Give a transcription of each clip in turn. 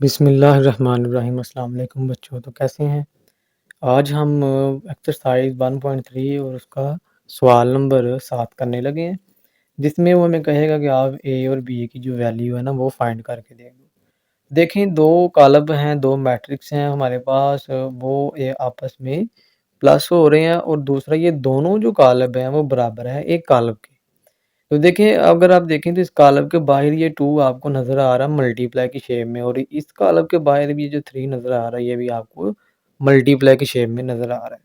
बिस्मिल्लाहिर्रहमानिर्रहीम। अस्सलाम वालेकुम बच्चों, तो कैसे हैं? आज हम एक्सरसाइज 1.3 और उसका सवाल नंबर 7 करने लगे हैं, जिसमें वो हमें कहेगा कि आप ए और बी की जो वैल्यू है ना वो फाइंड करके दे दो। देखें, दो कॉलम हैं, दो मैट्रिक्स हैं हमारे पास, वो आपस में प्लस हो रहे हैं और दूसरा ये दोनों जो कॉलम हैं वो बराबर है एक कॉलम के। तो देखिए, अगर आप देखें तो इस कॉलम के बाहर ये 2 आपको नज़र आ रहा है मल्टीप्लाई की शेप में, और इस कॉलम के बाहर भी ये जो 3 नज़र आ रहा है ये भी आपको मल्टीप्लाई की शेप में नज़र आ रहा है।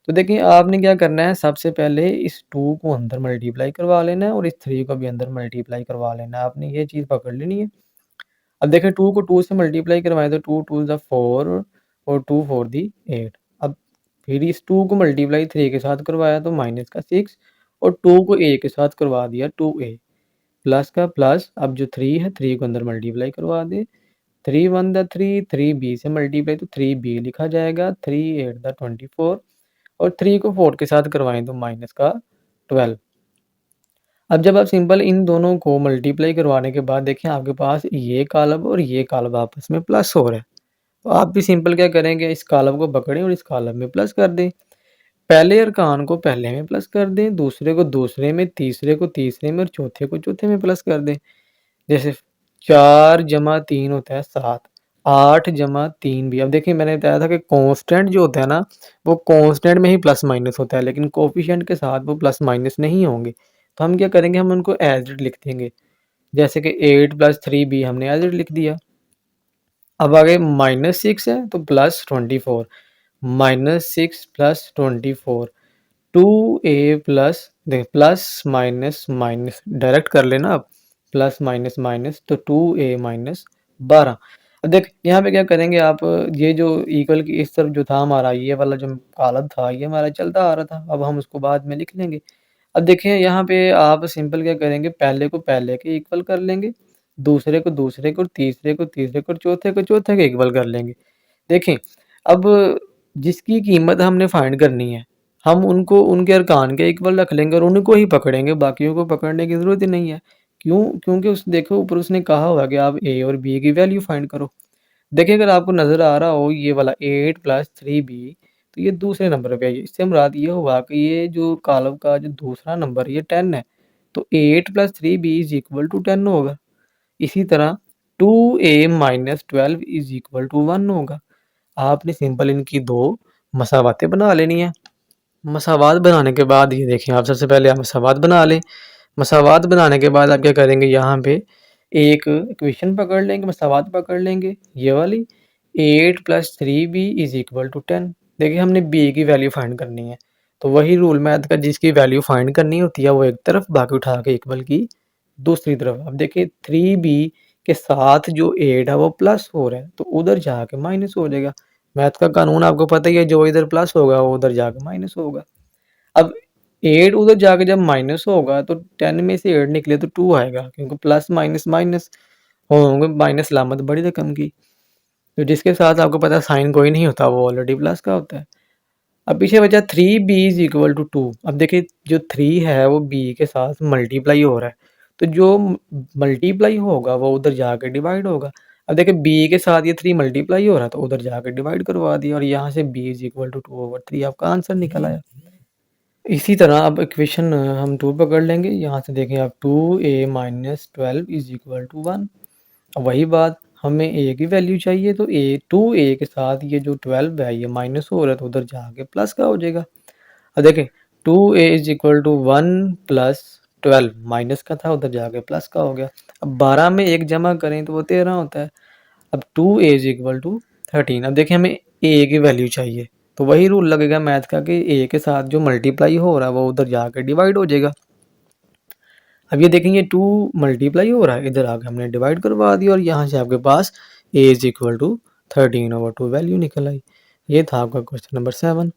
तो देखिए, आपने क्या करना है, सबसे पहले इस 2 को अंदर मल्टीप्लाई करवा लेना है और इस 3 को भी अंदर मल्टीप्लाई करवा लेना है। आपने ये चीज़ पकड़ लेनी है। अब देखिए, 2 को 2 से मल्टीप्लाई करवाएँ तो 2 2 ज़ा 4 और 2 4 दी 8। अब फिर इस 2 को मल्टीप्लाई 3 के साथ करवाया तो माइनस का 6, और 2 को a के साथ करवा दिया 2a। प्लस का प्लस, अब जो 3 है 3 को अंदर मल्टीप्लाई करवा दें। 3 1 दा 3, 3b से मल्टीप्लाई तो 3b लिखा जाएगा, 3 8 दा 24, और 3 को 4 के साथ करवाएँ तो माइनस का 12। अब जब आप सिंपल इन दोनों को मल्टीप्लाई करवाने के बाद देखें, आपके पास ये कॉलम और ये कॉलम आपस में प्लस हो रहा है। तो आप भी सिंपल क्या करेंगे, इस कॉलम को पकड़ें और इस कॉलम में प्लस कर दें। पहले अरकान को पहले में प्लस कर दें, दूसरे को दूसरे में, तीसरे को तीसरे में और चौथे को चौथे में प्लस कर दें। जैसे 4 जमा 3 होता है 7, 8 जमा 3 भी। अब देखिए, मैंने बताया था कि कांस्टेंट जो होता है ना वो कांस्टेंट में ही प्लस माइनस होता है, लेकिन कोफिशिएंट के साथ वो प्लस माइनस नहीं होंगे। तो हम क्या करेंगे, हम उनको एज इट लिख देंगे। जैसे कि 8 + 3b हमने एज इट लिख दिया। अब आगे -6 है तो +24, -6 + 24, 2a प्लस, देख प्लस माइनस माइनस डायरेक्ट कर लेना आप, प्लस माइनस माइनस तो 2a माइनस 12। अब देख यहाँ पे क्या करेंगे आप, ये जो इक्वल की इस तरफ जो था हमारा, ये वाला जो कॉलम था ये हमारा चलता आ रहा था, अब हम उसको बाद में लिख लेंगे। अब देखिए, यहाँ पे आप सिंपल क्या करेंगे, पहले को पहले के इक्वल कर लेंगे, दूसरे को दूसरे को, तीसरे को तीसरे को, चौथे को चौथे के इक्वल कर लेंगे। देखें, अब जिसकी कीमत हमने फाइंड करनी है, हम उनको उनके अरकान के इक्वल रख लेंगे और उनको ही पकड़ेंगे, बाकियों को पकड़ने की ज़रूरत ही नहीं है। क्यों? क्योंकि उस देखो ऊपर उसने कहा हुआ कि आप ए और बी की वैल्यू फाइंड करो। देखिए, अगर आपको नज़र आ रहा हो ये वाला 8 + 3b, तो ये दूसरे नंबर पे है। इससे मुराद ये हुआ कि ये जो कॉलम का जो दूसरा नंबर ये 10 है, तो 8 + 3b = 10 होगा। इसी तरह 2a - 12 = 1 होगा। आपने सिंपल इनकी दो मसावातें बना लेनी है। मसावात बनाने के बाद ये देखें, आप सबसे पहले आप मसावात बना लें। मसावात बनाने के बाद आप क्या करेंगे, यहाँ पे एक इक्वेशन पकड़ लेंगे, मसावात पकड़ लेंगे ये वाली, 8 + 3b = 10। देखिए, हमने b की वैल्यू फाइंड करनी है, तो वही रूल मैथ का, जिसकी वैल्यू फाइंड करनी होती है वो एक तरफ, बाकी उठा के इक्वल की दूसरी तरफ। अब देखिए, 3b के साथ जो 8 है वो प्लस हो रहा है, तो उधर जाके माइनस हो जाएगा। मैथ का कानून आपको पता ही है, जो इधर प्लस होगा वो उधर जाके माइनस होगा। अब 8 उधर जाके जब माइनस होगा तो 10 में से 8 निकले तो 2 आएगा, क्योंकि प्लस माइनस माइनस होंगे, माइनस अलामत बड़ी रकम की। तो जिसके साथ आपको पता है साइन कोई नहीं होता, वो ऑलरेडी प्लस का होता है। अब पीछे बचा 3b = 2। अब देखिए, जो 3 है वो b के साथ मल्टीप्लाई हो रहा है, तो जो मल्टीप्लाई होगा वो उधर जाके डिवाइड होगा। अब देखिए, b के साथ ये 3 मल्टीप्लाई हो रहा है तो उधर जाके डिवाइड करवा दिया, और यहाँ से b = 2/3 आपका आंसर निकल आया। इसी तरह अब इक्वेशन हम 2 पकड़ लेंगे, यहाँ से देखें आप, 2a - 12 = 1। अब वही बात, हमें a की वैल्यू चाहिए, तो 2a के साथ ये जो 12 है ये माइनस हो रहा है तो उधर जाके प्लस का हो जाएगा। अब देखें, 2a = 1 + 12 माइनस का था, उधर जाके प्लस का हो गया। अब 12 में 1 जमा करें तो वो 13 होता है। अब 2a = 13। अब देखिए, हमें a की वैल्यू चाहिए, तो वही रूल लगेगा मैथ का कि a के साथ जो मल्टीप्लाई हो रहा है वो उधर जाके डिवाइड हो जाएगा। अब ये देखेंगे, 2 मल्टीप्लाई हो रहा है, इधर आके हमने डिवाइड करवा दिया, और यहाँ से आपके पास a = 13/2 वैल्यू निकल आई। ये था आपका क्वेश्चन नंबर 7।